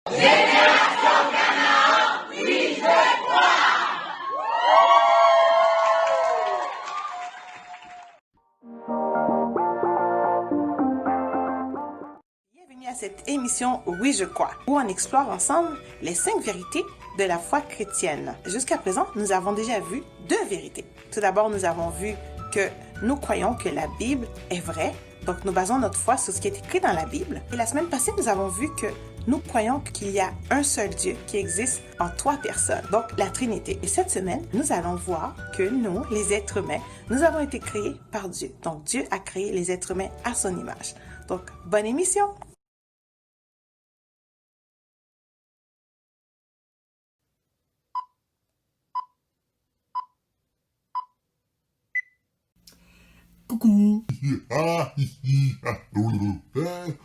Bienvenue à cette émission Oui, je crois, où on explore ensemble les 5 vérités de la foi chrétienne. Jusqu'à présent, nous avons déjà vu 2 vérités. Tout d'abord, nous avons vu que nous croyons que la Bible est vraie, donc nous basons notre foi sur ce qui est écrit dans la Bible. Et la semaine passée, nous avons vu que nous croyons qu'il y a un seul Dieu qui existe en 3 personnes, donc la Trinité. Et cette semaine, nous allons voir que nous, les êtres humains, nous avons été créés par Dieu. Donc Dieu a créé les êtres humains à son image. Donc, bonne émission! Coucou.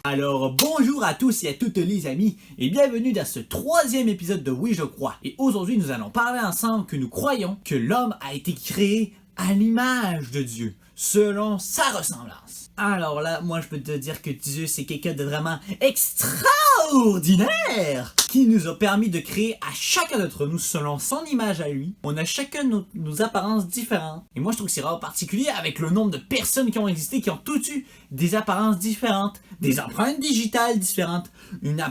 Alors bonjour à tous et à toutes les amis et bienvenue dans ce 3e épisode de Oui je crois. Et aujourd'hui nous allons parler ensemble que nous croyons que l'homme a été créé à l'image de Dieu, selon sa ressemblance. Alors là, moi je peux te dire que Dieu c'est quelqu'un de vraiment extraordinaire qui nous a permis de créer à chacun d'entre nous selon son image à lui. On a chacun nos apparences différentes. Et moi je trouve que c'est rare particulier avec le nombre de personnes qui ont existé, qui ont toutes eu des apparences différentes, des empreintes digitales différentes, une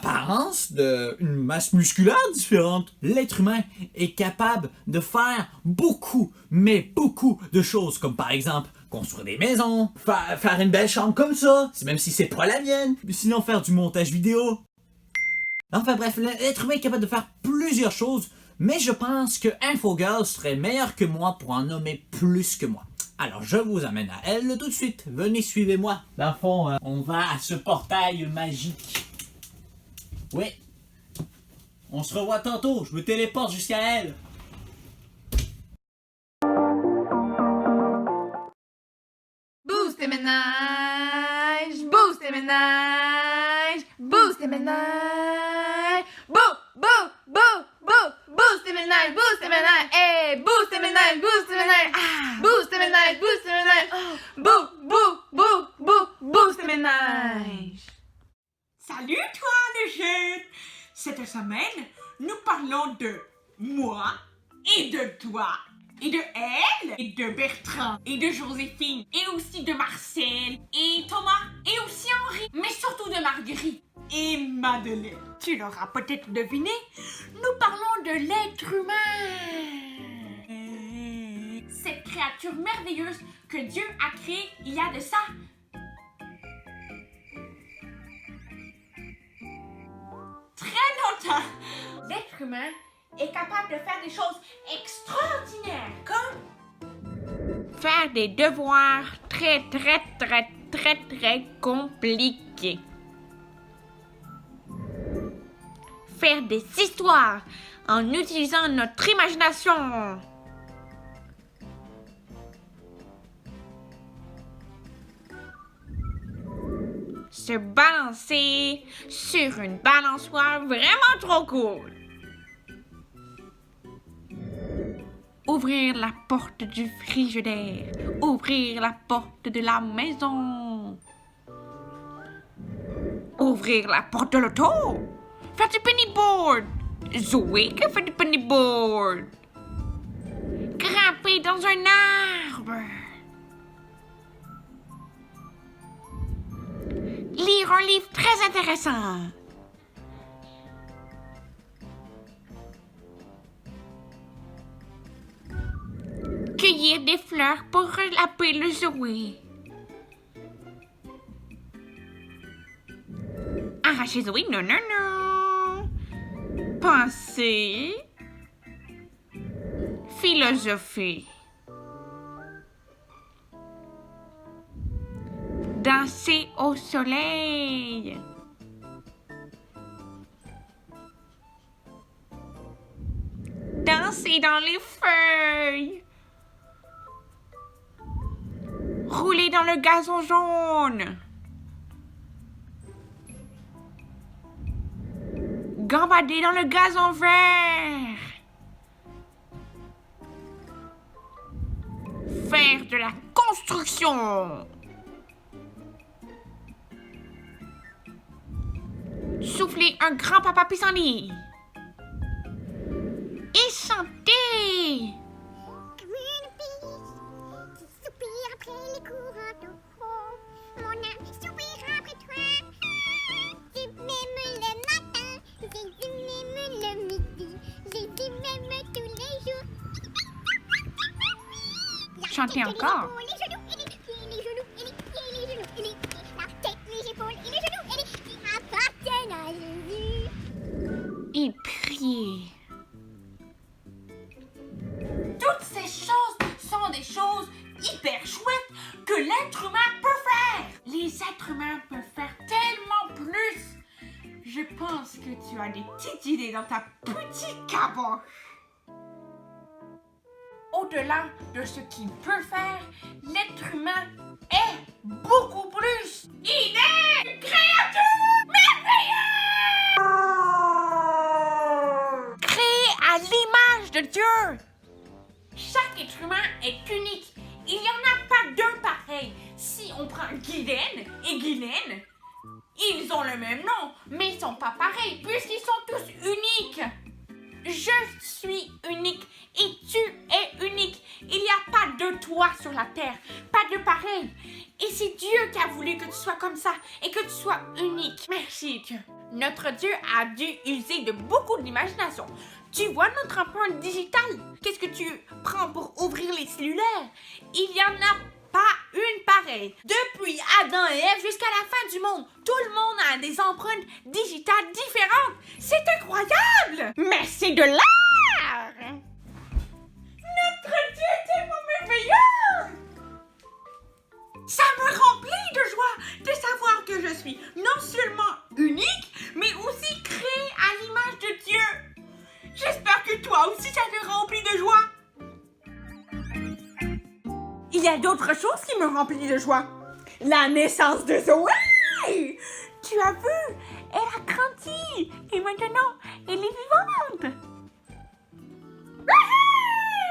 masse musculaire différente. L'être humain est capable de faire beaucoup, mais beaucoup de choses, comme par exemple construire des maisons, faire une belle chambre comme ça, même si c'est pas la mienne, mais sinon faire du montage vidéo. Enfin bref, l'être humain est capable de faire plusieurs choses, mais je pense que Infogirl serait meilleur que moi pour en nommer plus que moi. Alors je vous amène à elle tout de suite, venez suivez-moi. Dans le fond, on va à ce portail magique. Oui, on se revoit tantôt, je me téléporte jusqu'à elle. Boost tes ménages, boost tes ménages, boost tes ménages, boost tes ménages, hey, boost tes ménages, boost tes ménages, boost tes ménages, boost tes ménages. Salut toi les jeunes! Cette semaine, nous parlons de moi et de toi. Et de elle, et de Bertrand, et de Joséphine, et aussi de Marcel, et Thomas, et aussi Henri, mais surtout de Marguerite et Madeleine. Tu l'auras peut-être deviné, nous parlons de l'être humain. Cette créature merveilleuse que Dieu a créée il y a de ça très longtemps. L'être humain est capable de faire des choses extraordinaires, comme faire des devoirs très compliqués. Faire des histoires en utilisant notre imagination. Se balancer sur une balançoire vraiment trop cool. Ouvrir la porte du frigidaire. Ouvrir la porte de la maison. Ouvrir la porte de l'auto. Faire du pennyboard. Zoé qui fait du pennyboard. Grimper dans un arbre. Lire un livre très intéressant. Cueillir des fleurs pour relaper le Zoé. Arracher Zoé, non. Penser. Philosopher. Danser au soleil. Danser dans les feuilles. Rouler dans le gazon jaune. Gambader dans le gazon vert. Faire de la construction. souffler un grand papa pissenlit. Et chanter. Comme une biche qui soupire après les courants d'eau. Mon âme soupire après toi. Tu m'aimes le matin, tu m'aimes le midi, tu m'aimes tous les jours. Chantez encore. Les genoux et les genoux et les genoux et les la tête, les épaules et les genoux et les qui appartiennent à Jésus. Et prier. Toutes ces choses sont des choses hyper chouettes que l'être humain peut faire. Les êtres humains peuvent faire tellement plus. Je pense que tu as des petites idées dans ta petite caboche. Au-delà de ce qu'il peut faire, l'être humain est beaucoup plus. Il est une créature merveilleuse! Créé à l'image de Dieu. Chaque être humain est unique. Il n'y en a pas deux pareils. Si on prend Guylaine et Guylaine, ils ont le même nom, mais ils sont pas pareils puisqu'ils sont tous uniques. Je suis unique et tu es unique. Il n'y a pas de toi sur la terre, pas de pareil. Et c'est Dieu qui a voulu que tu sois comme ça et que tu sois unique. Merci Dieu. Notre Dieu a dû user de beaucoup d'imagination. Tu vois notre empreinte digitale? Qu'est-ce que tu prends pour ouvrir les cellulaires? Il n'y en a pas une pareille. Depuis Adam et Ève jusqu'à la fin du monde, tout le monde a des empreintes digitales différentes. C'est incroyable! Mais c'est de l'art! Notre Dieu est tellement merveilleux! Ça me remplit de joie de savoir que je suis non seulement unique, mais aussi créée à l'image de Dieu. J'espère que toi aussi ça te remplit de joie. Il y a d'autres choses qui me remplissent de joie. La naissance de Zoé! Tu as vu? Elle a grandi et maintenant elle est vivante.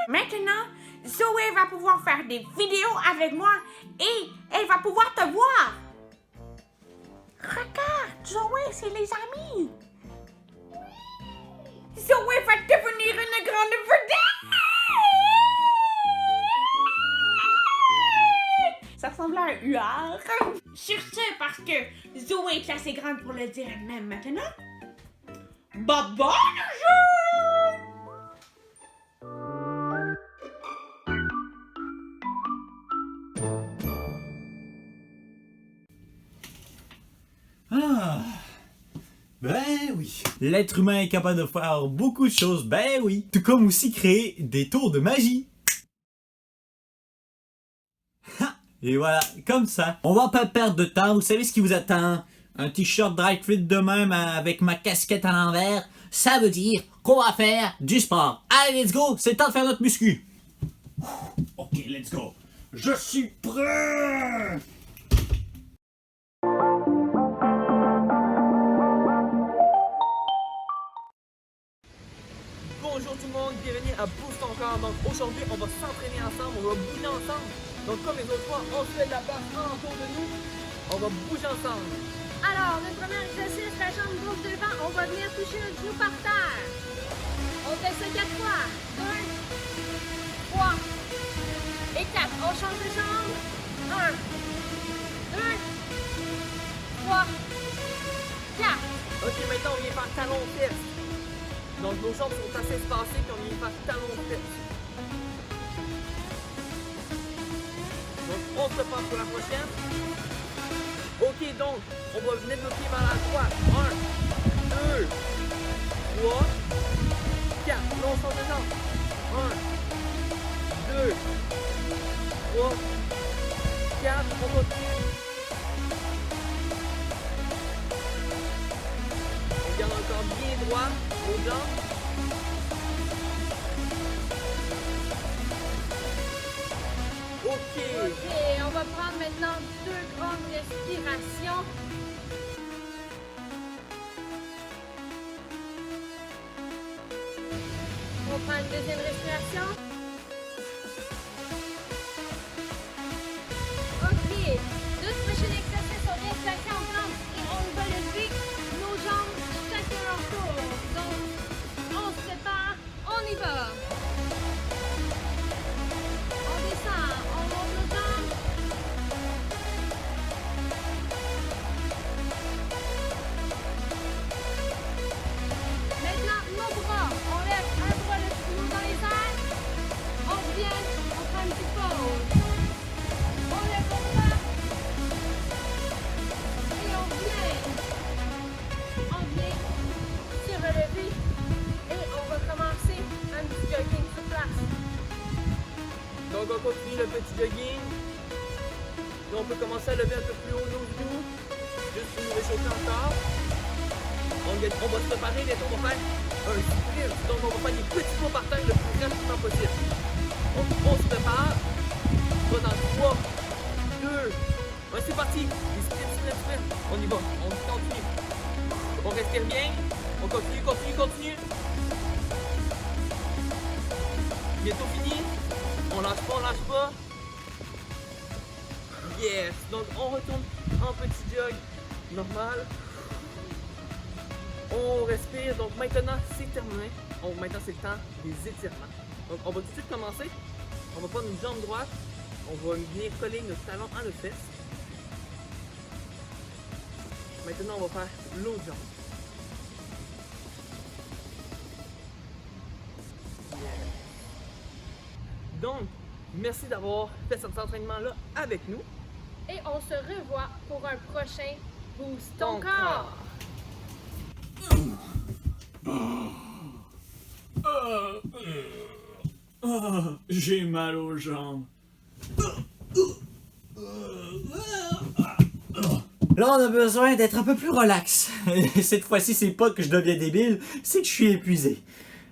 Maintenant, Zoé va pouvoir faire des vidéos avec moi et elle va pouvoir te voir. Regarde, Zoé, c'est les amis. Zoé va devenir une grande vedette. Ça ressemble à un huard. Sur ce, parce que Zoé est assez grande pour le dire elle-même maintenant. Bye bye, jeu! Ah, ben oui. L'être humain est capable de faire beaucoup de choses, ben oui. Tout comme aussi créer des tours de magie. Ha! Et voilà, comme ça. On va pas perdre de temps, vous savez ce qui vous attend? Un t-shirt dry fit de même avec ma casquette à l'envers. Ça veut dire qu'on va faire du sport. Allez, let's go, c'est le temps de faire notre muscu. Ok, let's go. Je suis prêt! Bonjour tout le monde, bienvenue à Boost ton corps. Donc aujourd'hui, on va s'entraîner ensemble, on va bouger ensemble. Donc comme les autres fois, on se fait de la place autour de nous. On va bouger ensemble. Alors, le premier exercice, la jambe gauche devant, on va venir toucher le genou par terre. On fait ça 4 fois. 2, 3 et 4. On change de jambe. 1, 2, 3, 4. Ok, maintenant on vient faire talon-fesse. Donc nos jambes sont assez espacées, puis on vient faire talon-fesse. Donc on se prépare pour la prochaine. Ok, donc on va venir nos pieds vers la droite. 1, 2, 3, 4. Là on change de jambe. 1, 2, 3, 4. On continue. On garde encore bien droit nos jambes. Ok. Ok, on va prendre maintenant 2 grandes respirations. On prend une deuxième respiration. Ok, 2 prochains exercices, on vient placer en planche et on va lever nos jambes continue le petit jogging. Là, on peut commencer à lever un peu plus haut nos genoux. Juste pour nous réchauffer encore. On va se préparer, bientôt on va faire un sprint. Donc on va faire des petits pas par terre le plus rapidement possible. Donc on se prépare. On va dans 3, 2, 1, c'est parti. Les sprints. On y va, on continue. On respire bien. On continue. Bientôt fini. On lâche pas. Yes. Donc on retourne en petit jog normal. On respire. Donc maintenant c'est terminé. Maintenant c'est le temps des étirements. Donc on va tout de suite commencer. On va prendre une jambe droite. On va venir coller notre talon à notre fesse. Maintenant on va faire l'autre jambe. Donc, merci d'avoir fait cet entraînement-là avec nous. Et on se revoit pour un prochain Boost ton corps. J'ai mal aux jambes. Là, on a besoin d'être un peu plus relax. Cette fois-ci, c'est pas que je deviens débile, c'est que je suis épuisé.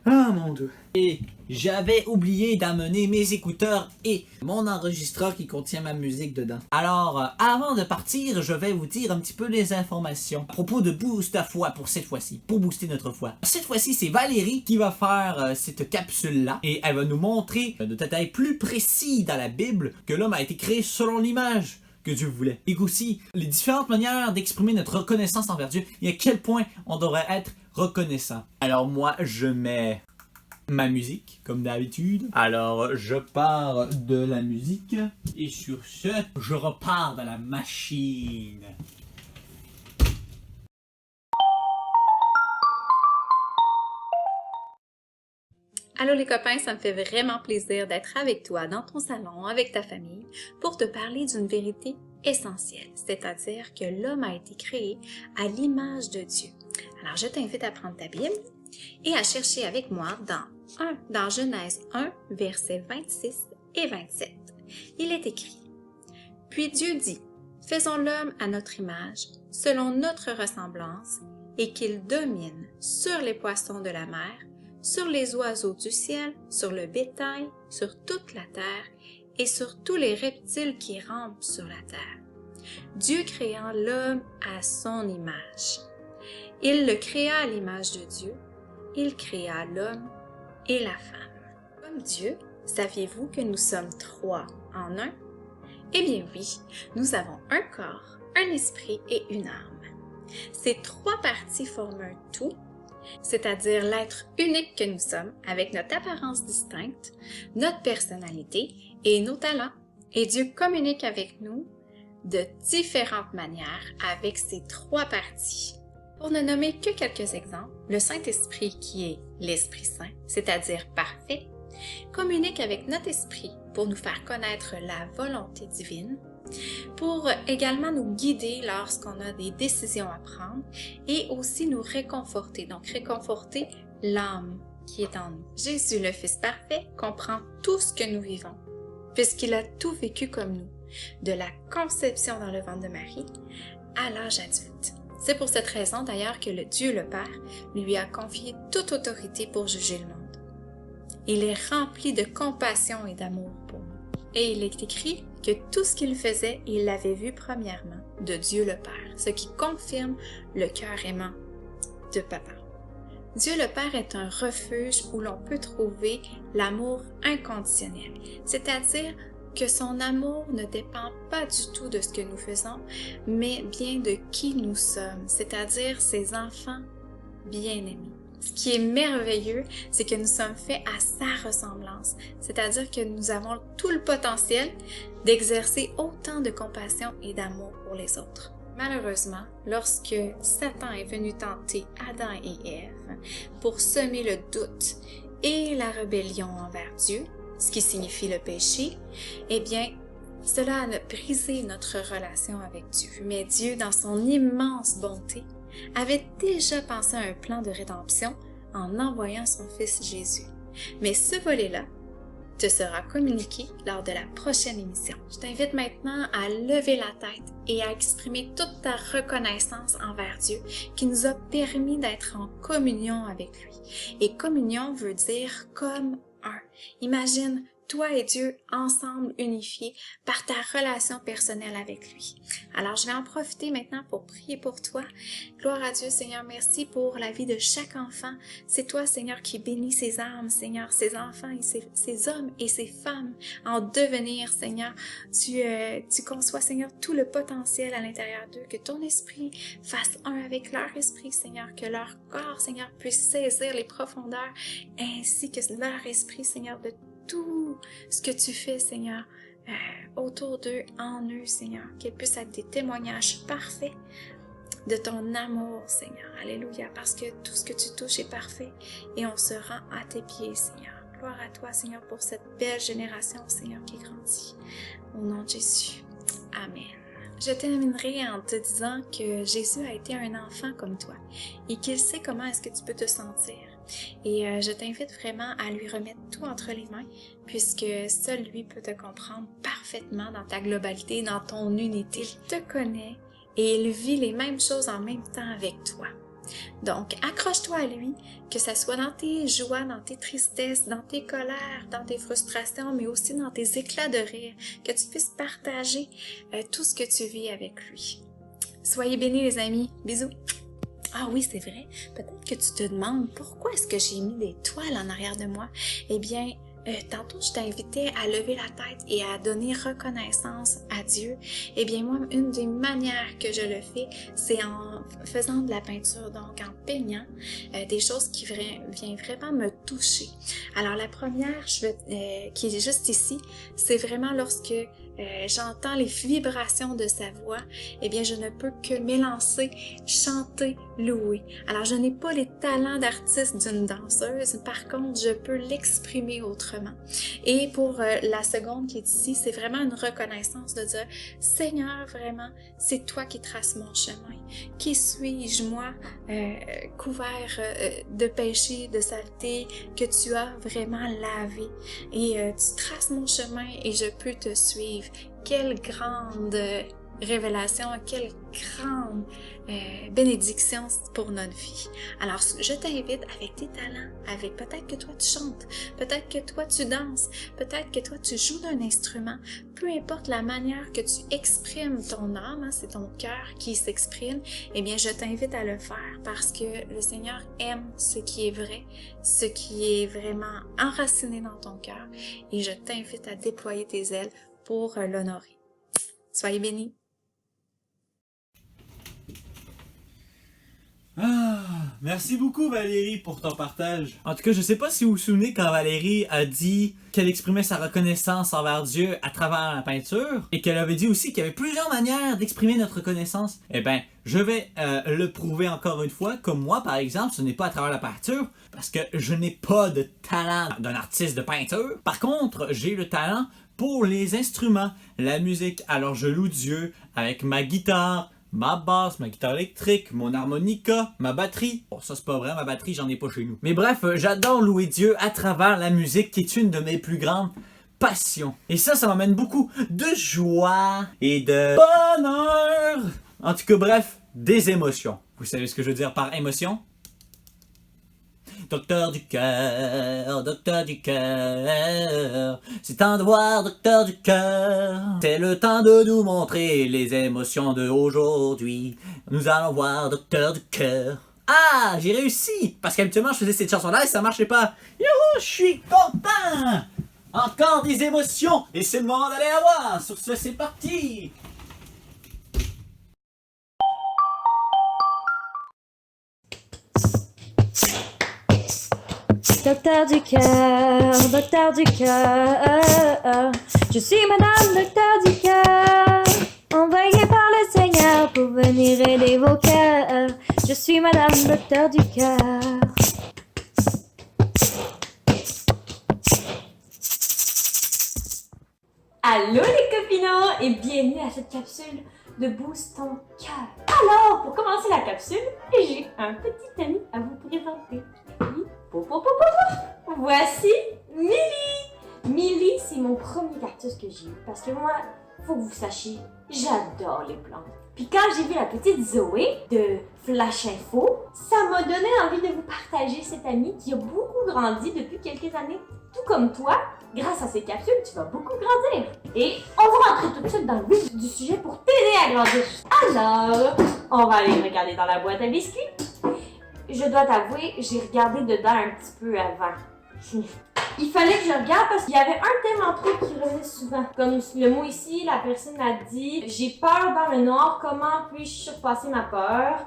Ah, mon Dieu. Et j'avais oublié d'amener mes écouteurs et mon enregistreur qui contient ma musique dedans. Alors, avant de partir, je vais vous dire un petit peu les informations à propos de Boost ta foi pour cette fois-ci, pour booster notre foi. Cette fois-ci, c'est Valérie qui va faire cette capsule-là et elle va nous montrer de détails plus précis dans la Bible que l'homme a été créé selon l'image que Dieu voulait. Et aussi, les différentes manières d'exprimer notre reconnaissance envers Dieu et à quel point on devrait être reconnaissant. Alors moi, je mets ma musique, comme d'habitude. Alors, je pars de la musique. Et sur ce, je repars dans la machine. Allô les copains, ça me fait vraiment plaisir d'être avec toi dans ton salon, avec ta famille, pour te parler d'une vérité essentielle, c'est-à-dire que l'homme a été créé à l'image de Dieu. Alors je t'invite à prendre ta Bible et à chercher avec moi dans Genèse 1, versets 26 et 27. Il est écrit: « Puis Dieu dit, faisons l'homme à notre image, selon notre ressemblance, et qu'il domine sur les poissons de la mer, sur les oiseaux du ciel, sur le bétail, sur toute la terre et sur tous les reptiles qui rampent sur la terre. Dieu créant l'homme à son image. Il le créa à l'image de Dieu, il créa l'homme et la femme. Comme Dieu, saviez-vous que nous sommes trois en un? Eh bien oui, nous avons un corps, un esprit et une âme. Ces trois parties forment un tout, c'est-à-dire l'être unique que nous sommes, avec notre apparence distincte, notre personnalité et nos talents. Et Dieu communique avec nous de différentes manières avec ces trois parties. Pour ne nommer que quelques exemples, le Saint-Esprit, qui est l'Esprit Saint, c'est-à-dire parfait, communique avec notre esprit pour nous faire connaître la volonté divine, pour également nous guider lorsqu'on a des décisions à prendre et aussi nous réconforter, donc réconforter l'âme qui est en nous. Jésus, le Fils parfait, comprend tout ce que nous vivons, puisqu'il a tout vécu comme nous, de la conception dans le ventre de Marie à l'âge adulte. C'est pour cette raison d'ailleurs que le Dieu le Père lui a confié toute autorité pour juger le monde. Il est rempli de compassion et d'amour pour nous. Et il est écrit que tout ce qu'il faisait, il l'avait vu premièrement de Dieu le Père, ce qui confirme le cœur aimant de Papa. Dieu le Père est un refuge où l'on peut trouver l'amour inconditionnel, c'est-à-dire que son amour ne dépend pas du tout de ce que nous faisons, mais bien de qui nous sommes, c'est-à-dire ses enfants bien-aimés. Ce qui est merveilleux, c'est que nous sommes faits à sa ressemblance, c'est-à-dire que nous avons tout le potentiel d'exercer autant de compassion et d'amour pour les autres. Malheureusement, lorsque Satan est venu tenter Adam et Ève pour semer le doute et la rébellion envers Dieu, ce qui signifie le péché, eh bien, cela a brisé notre relation avec Dieu. Mais Dieu, dans son immense bonté, avait déjà pensé à un plan de rédemption en envoyant son Fils Jésus. Mais ce volet-là, te sera communiqué lors de la prochaine émission. Je t'invite maintenant à lever la tête et à exprimer toute ta reconnaissance envers Dieu qui nous a permis d'être en communion avec lui. Et communion veut dire comme un. Imagine toi et Dieu ensemble unifiés par ta relation personnelle avec lui. Alors, je vais en profiter maintenant pour prier pour toi. Gloire à Dieu, Seigneur, merci pour la vie de chaque enfant. C'est toi, Seigneur, qui bénis ces âmes, Seigneur, ces enfants et ces hommes et ces femmes en devenir, Seigneur. Tu conçois, Seigneur, tout le potentiel à l'intérieur d'eux, que ton esprit fasse un avec leur esprit, Seigneur, que leur corps, Seigneur, puisse saisir les profondeurs, ainsi que leur esprit, Seigneur, de tout ce que tu fais, Seigneur, autour d'eux, en eux, Seigneur, qu'ils puissent être des témoignages parfaits de ton amour, Seigneur. Alléluia, parce que tout ce que tu touches est parfait et on se rend à tes pieds, Seigneur. Gloire à toi, Seigneur, pour cette belle génération, Seigneur, qui grandit. Au nom de Jésus. Amen. Je terminerai en te disant que Jésus a été un enfant comme toi et qu'il sait comment est-ce que tu peux te sentir. Et je t'invite vraiment à lui remettre tout entre les mains, puisque seul lui peut te comprendre parfaitement dans ta globalité, dans ton unité. Il te connaît et il vit les mêmes choses en même temps avec toi. Donc, accroche-toi à lui, que ce soit dans tes joies, dans tes tristesses, dans tes colères, dans tes frustrations, mais aussi dans tes éclats de rire, que tu puisses partager tout ce que tu vis avec lui. Soyez bénis les amis. Bisous. Ah oui, c'est vrai. Peut-être que tu te demandes pourquoi est-ce que j'ai mis des toiles en arrière de moi. Eh bien, tantôt, je t'invitais à lever la tête et à donner reconnaissance à Dieu. Eh bien, moi, une des manières que je le fais, c'est en faisant de la peinture, donc en peignant des choses qui viennent vraiment me toucher. Alors, la première, qui est juste ici, c'est vraiment lorsque j'entends les vibrations de sa voix, eh bien, je ne peux que m'élancer, chanter, louer. Alors, je n'ai pas les talents d'artiste d'une danseuse, par contre, je peux l'exprimer autrement. Et pour la seconde qui est ici, c'est vraiment une reconnaissance de dire, Seigneur, vraiment, c'est toi qui traces mon chemin. Qui suis-je, moi, couvert de péché, de saleté, que tu as vraiment lavé. Et tu traces mon chemin et je peux te suivre. Quelle grande révélation, quelle grande bénédiction pour notre vie. Alors, je t'invite avec tes talents, avec peut-être que toi tu chantes, peut-être que toi tu danses, peut-être que toi tu joues d'un instrument, peu importe la manière que tu exprimes ton âme, hein, c'est ton cœur qui s'exprime, eh bien je t'invite à le faire parce que le Seigneur aime ce qui est vrai, ce qui est vraiment enraciné dans ton cœur et je t'invite à déployer tes ailes pour l'honorer. Soyez bénis. Ah, merci beaucoup Valérie pour ton partage. En tout cas, je sais pas si vous vous souvenez quand Valérie a dit qu'elle exprimait sa reconnaissance envers Dieu à travers la peinture et qu'elle avait dit aussi qu'il y avait plusieurs manières d'exprimer notre reconnaissance. Eh ben, je vais le prouver encore une fois. Comme moi, par exemple, ce n'est pas à travers la peinture parce que je n'ai pas de talent d'un artiste de peinture. Par contre, j'ai le talent pour les instruments, la musique. Alors je loue Dieu avec ma guitare, ma basse, ma guitare électrique, mon harmonica, ma batterie. Bon, ça c'est pas vrai, ma batterie j'en ai pas chez nous. Mais bref, j'adore louer Dieu à travers la musique qui est une de mes plus grandes passions. Et ça m'amène beaucoup de joie et de bonheur. En tout cas, bref, des émotions. Vous savez ce que je veux dire par émotion? Docteur du cœur, c'est temps de voir docteur du cœur. C'est le temps de nous montrer les émotions d'aujourd'hui. Nous allons voir docteur du cœur. Ah, j'ai réussi! Parce qu'habituellement, je faisais cette chanson-là et ça marchait pas. Youhou, je suis content! Encore des émotions et c'est le moment d'aller la voir. Sur ce, c'est parti! Docteur du cœur, je suis Madame Docteur du cœur, envoyée par le Seigneur pour venir aider vos cœurs. Je suis Madame Docteur du cœur. Allô les copinons et bienvenue à cette capsule de Boost ton cœur. Alors, pour commencer la capsule, j'ai un petit ami à vous présenter. Voici Milly. Milly grossesse que j'ai eue. Parce que moi, faut que vous sachiez, j'adore les plantes. Puis quand j'ai vu la petite Zoé de Flash Info, ça m'a donné envie de vous partager cette amie qui a beaucoup grandi depuis quelques années. Tout comme toi, grâce à ces capsules, tu vas beaucoup grandir. Et on va rentrer tout de suite dans le vif du sujet pour t'aider à grandir. Alors, on va aller regarder dans la boîte à biscuits. Je dois t'avouer, j'ai regardé dedans un petit peu avant. Il fallait que je regarde parce qu'il y avait un thème entre eux qui revenait souvent. Comme le mot ici, la personne a dit « J'ai peur dans le noir, comment puis-je surpasser ma peur? »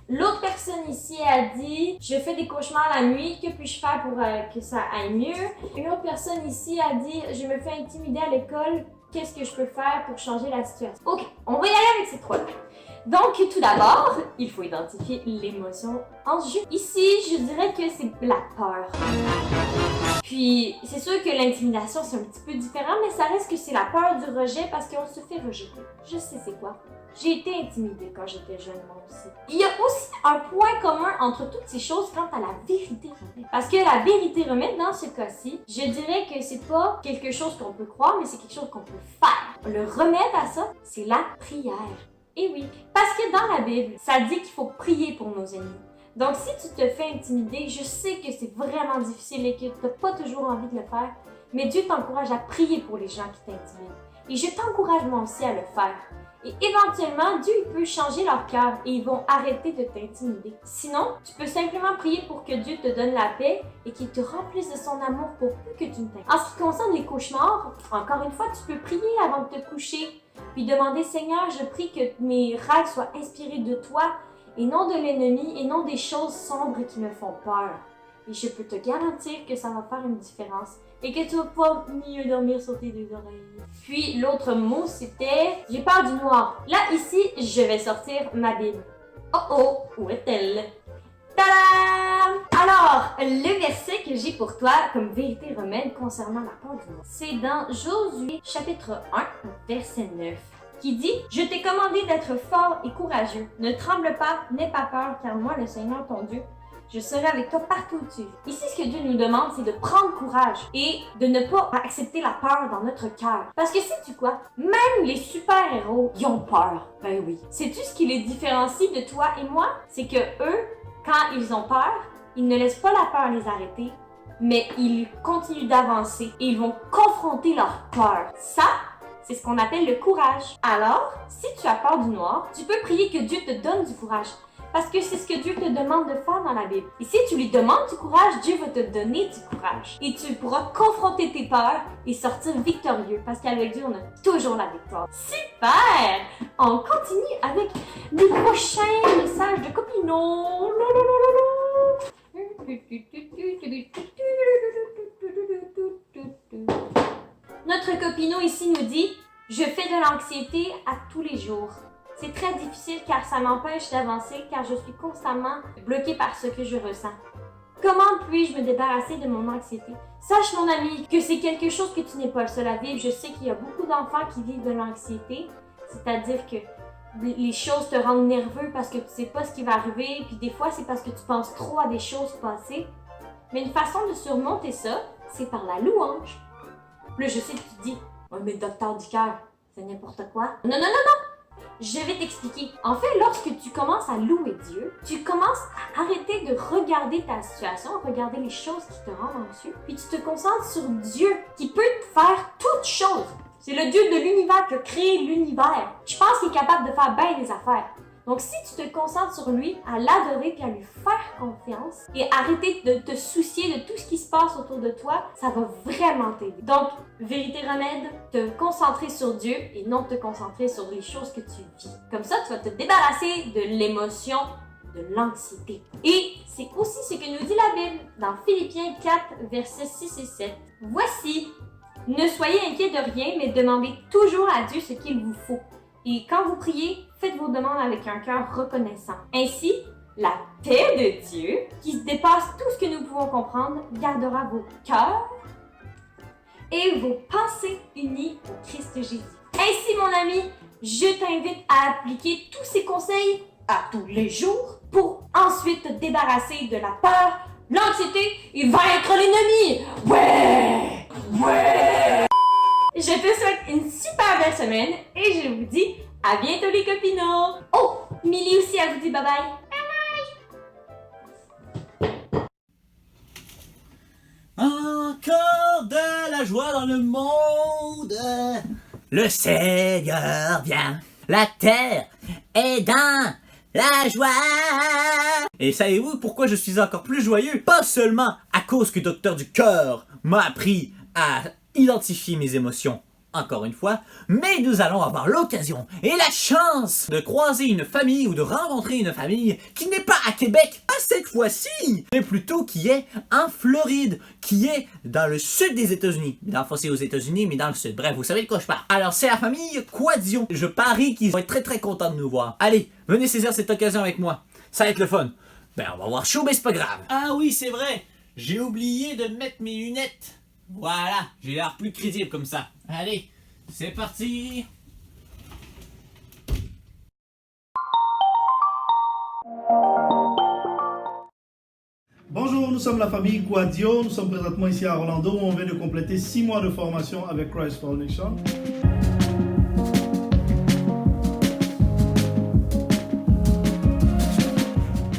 L'autre personne ici a dit « Je fais des cauchemars la nuit, que puis-je faire pour que ça aille mieux? » Une autre personne ici a dit « Je me fais intimider à l'école, qu'est-ce que je peux faire pour changer la situation? » Ok, on va y aller avec ces trois-là. Donc, tout d'abord, il faut identifier l'émotion en jeu. Ici, je dirais que c'est la peur. Puis, c'est sûr que l'intimidation, c'est un petit peu différent, mais ça reste que c'est la peur du rejet parce qu'on se fait rejeter. Je sais c'est quoi. J'ai été intimidée quand j'étais jeune, moi aussi. Il y a aussi un point commun entre toutes ces choses quant à la vérité remède. Parce que la vérité remède, dans ce cas-ci, je dirais que c'est pas quelque chose qu'on peut croire, mais c'est quelque chose qu'on peut faire. Le remède à ça, c'est la prière. Et oui, parce que dans la Bible, ça dit qu'il faut prier pour nos ennemis. Donc si tu te fais intimider, je sais que c'est vraiment difficile et que tu n'as pas toujours envie de le faire, mais Dieu t'encourage à prier pour les gens qui t'intimident. Et je t'encourage moi aussi à le faire. Et éventuellement, Dieu il peut changer leur cœur et ils vont arrêter de t'intimider. Sinon, tu peux simplement prier pour que Dieu te donne la paix et qu'il te remplisse de son amour pour plus que tu ne t'inquiètes. En ce qui concerne les cauchemars, encore une fois, tu peux prier avant de te coucher, puis demander « Seigneur, je prie que mes rêves soient inspirés de toi et non de l'ennemi et non des choses sombres qui me font peur. » Et je peux te garantir que ça va faire une différence et que tu vas pouvoir mieux dormir sur tes deux oreilles. Puis l'autre mot c'était « J'ai peur du noir ». Là, ici, je vais sortir ma Bible. Oh oh, où est-elle? Tadam! Alors, le verset que j'ai pour toi comme vérité remède concernant la peur du noir, c'est dans Josué chapitre 1, verset 9, qui dit « Je t'ai commandé d'être fort et courageux. Ne tremble pas, n'aie pas peur, car moi, le Seigneur ton Dieu, je serai avec toi partout où tu es. » Ici, ce que Dieu nous demande, c'est de prendre courage et de ne pas accepter la peur dans notre cœur. Parce que sais-tu quoi? Même les super-héros, ils ont peur. Ben oui. Sais-tu ce qui les différencie de toi et moi? C'est que eux, quand ils ont peur, ils ne laissent pas la peur les arrêter, mais ils continuent d'avancer et ils vont confronter leur peur. Ça, c'est ce qu'on appelle le courage. Alors, si tu as peur du noir, tu peux prier que Dieu te donne du courage. Parce que c'est ce que Dieu te demande de faire dans la Bible. Et si tu lui demandes du courage, Dieu va te donner du courage. Et tu pourras confronter tes peurs et sortir victorieux. Parce qu'avec Dieu, on a toujours la victoire. Super! On continue avec les prochains messages de Copino. Notre Copino ici nous dit « Je fais de l'anxiété à tous les jours. C'est très difficile car ça m'empêche d'avancer car je suis constamment bloquée par ce que je ressens. Comment puis-je me débarrasser de mon anxiété? Sache mon ami que c'est quelque chose que tu n'es pas le seul à vivre. Je sais qu'il y a beaucoup d'enfants qui vivent de l'anxiété, c'est-à-dire que les choses te rendent nerveux parce que tu sais pas ce qui va arriver, puis des fois c'est parce que tu penses trop à des choses passées. Mais une façon de surmonter ça, c'est par la louange. Là je sais que tu te dis « Oh mais docteur du cœur, c'est n'importe quoi. » Non. Je vais t'expliquer. En fait, lorsque tu commences à louer Dieu, tu commences à arrêter de regarder ta situation, regarder les choses qui te rendent anxieux, puis tu te concentres sur Dieu qui peut faire toutes choses. C'est le Dieu de l'univers qui a créé l'univers. Je pense qu'il est capable de faire bien des affaires. Donc, si tu te concentres sur lui, à l'adorer puis à lui faire confiance et arrêter de te soucier de tout ce qui se passe autour de toi, ça va vraiment t'aider. Donc, vérité remède, te concentrer sur Dieu et non te concentrer sur les choses que tu vis. Comme ça, tu vas te débarrasser de l'émotion, de l'anxiété. Et c'est aussi ce que nous dit la Bible dans Philippiens 4, versets 6 et 7. Voici, ne soyez inquiets de rien, mais demandez toujours à Dieu ce qu'il vous faut. Et quand vous priez, faites vos demandes avec un cœur reconnaissant. Ainsi, la paix de Dieu, qui dépasse tout ce que nous pouvons comprendre, gardera vos cœurs et vos pensées unies au Christ Jésus. Ainsi, mon ami, je t'invite à appliquer tous ces conseils à tous les jours pour ensuite te débarrasser de la peur, l'anxiété et vaincre l'ennemi. Ouais! Je te souhaite une super belle semaine et je vous dis à bientôt les copinos! Oh! Millie aussi, elle vous dit bye bye! Encore de la joie dans le monde. Le Seigneur vient. La terre est dans la joie. Et savez-vous pourquoi je suis encore plus joyeux? Pas seulement à cause que Docteur du Cœur m'a appris à identifier mes émotions, encore une fois, mais nous allons avoir l'occasion et la chance de croiser une famille ou de rencontrer une famille qui n'est pas à Québec, pas cette fois-ci, mais plutôt qui est en Floride, qui est dans le sud des États-Unis. Dans le fond, c'est aux États-Unis, mais dans le sud. Bref, vous savez de quoi je parle. Alors, c'est la famille Quadio. Je parie qu'ils vont être très très contents de nous voir. Allez, venez saisir cette occasion avec moi. Ça va être le fun. Ben, on va voir chaud, mais c'est pas grave. Ah oui, c'est vrai. J'ai oublié de mettre mes lunettes. Voilà, j'ai l'air plus crédible comme ça. Allez, c'est parti. Bonjour, nous sommes la famille Quadio. Nous sommes présentement ici à Orlando où on vient de compléter 6 mois de formation avec Christ Foundation.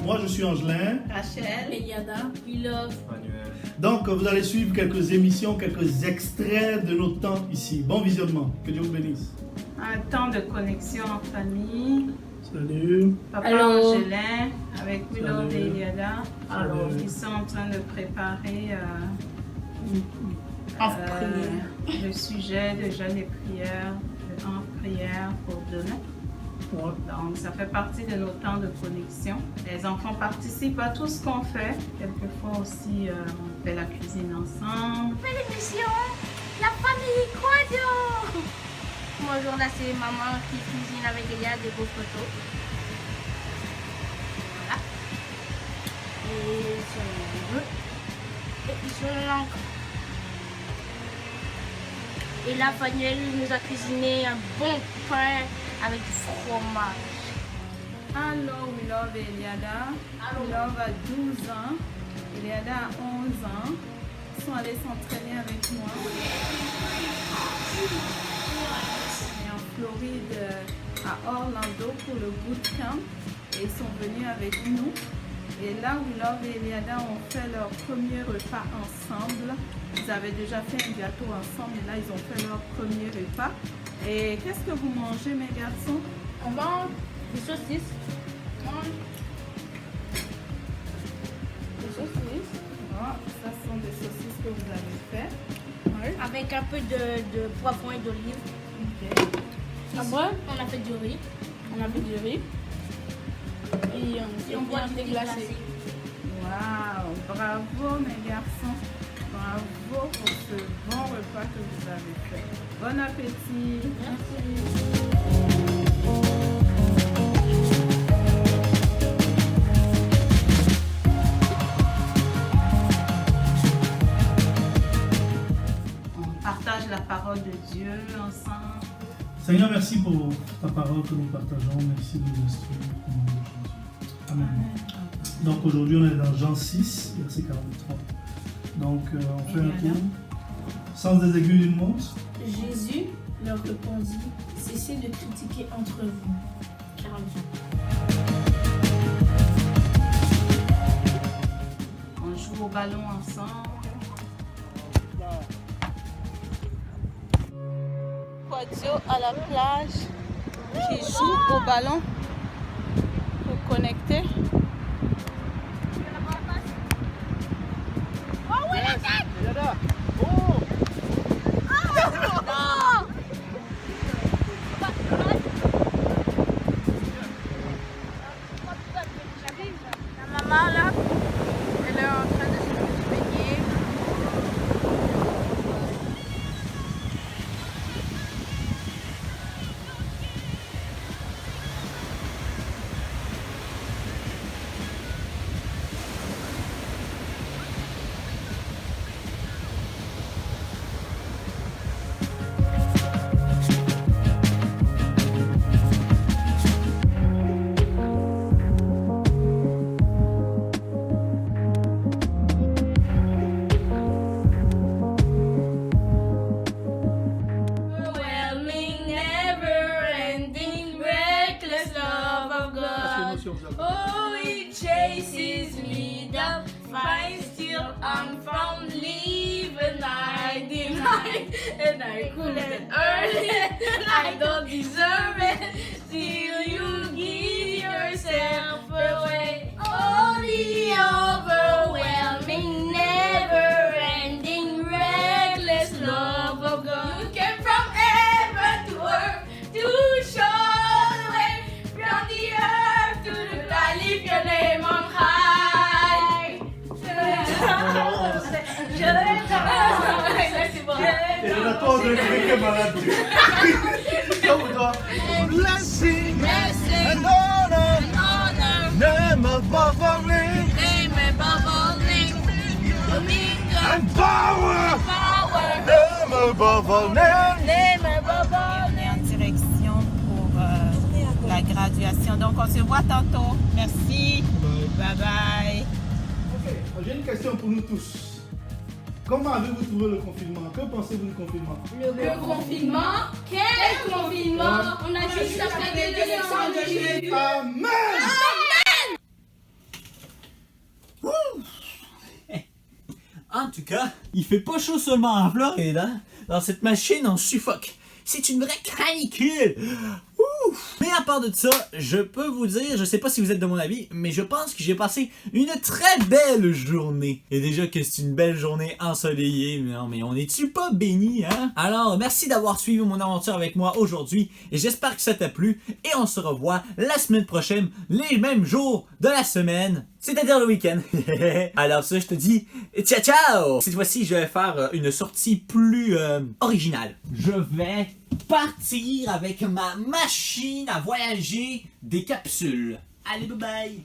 Moi, je suis Angelin. Rachel, Eliada, We Love. Donc, vous allez suivre quelques émissions, quelques extraits de notre temps ici. Bon visionnement. Que Dieu vous bénisse. Un temps de connexion en famille. Salut. Papa Allô. Angelin avec We Love Salut. et Eliada. Alors, Ils sont en train de préparer le sujet de jeûne et prière, en prière pour demain. ouais. Donc, ça fait partie de nos temps de connexion. Les enfants participent à tout ce qu'on fait. Quelquefois aussi, on fait la cuisine ensemble. L'émission La famille Quadio. Bonjour, là c'est maman qui cuisine avec Elia des beaux photos. Voilà. Et sur le bleu. Et sur l'encre. Et là, Fanuel nous a cuisiné un bon pain avec du fromage. Allô, We Love et Eliada. We Love a 12 ans. Eliada a 11 ans. Ils sont allés s'entraîner avec moi. Et en Floride, à Orlando pour le bootcamp. Et ils sont venus avec nous. Et là, We Love et Eliada ont fait leur premier repas ensemble. Ils avaient déjà fait un gâteau ensemble et là, ils ont fait leur premier repas. Et qu'est-ce que vous mangez, mes garçons? On mange des saucisses. Des saucisses. Ah, ça sont des saucisses que vous avez faites. Avec un peu de poivron et d'olive. Ok. Après, on a fait du riz. Et on boit du thé glacé. Waouh, bravo mes garçons. Bravo pour ce bon repas que vous avez fait. Bon appétit. On partage la parole de Dieu ensemble. Seigneur, merci pour ta parole que nous partageons. Merci de nous instruire au nom de Jésus. Amen. Donc aujourd'hui, on est dans Jean 6, verset 43. Donc on fait un tour. Sens des aiguilles d'une montre. Jésus leur répondit, cessez de critiquer entre vous. 40. On joue au ballon ensemble. Quadio à la plage qui joue au ballon pour connecter. La maman là, elle est en train de se baigner. till I'm from leaving. I denied and I couldn't earn it. I don't deserve it till you give yourself away. Oh, the overwhelming, never-ending, reckless love of God. You came from heaven to earth to show the way from the earth to the sky. Lift your name on high. C'est bon. Et on attend de quelqu'un malade. Comme toi. Blessing and honor. Name above all names. And power. Name above all names. On est en direction pour la graduation. Donc, on se voit tantôt. Merci. Bye bye. Ok, j'ai une question pour nous tous. Comment avez-vous trouvé le confinement? Que pensez-vous du confinement? Le confinement? Quel confinement? On a juste après des leçons de Jésus. Amen! En tout cas, il fait pas chaud seulement en Floride, hein? Dans cette machine, on suffoque. C'est une vraie canicule. Ouf! Mais à part de ça, je peux vous dire, je sais pas si vous êtes de mon avis, mais je pense que j'ai passé une très belle journée. Et déjà que c'est une belle journée ensoleillée, non mais on est-tu pas béni, hein? Alors, merci d'avoir suivi mon aventure avec moi aujourd'hui, et j'espère que ça t'a plu, et on se revoit la semaine prochaine, les mêmes jours de la semaine, c'est-à-dire le week-end. Alors ça, je te dis, ciao ciao! Cette fois-ci, je vais faire une sortie plus originale. Je vais partir avec ma machine à voyager des capsules. Allez, bye bye!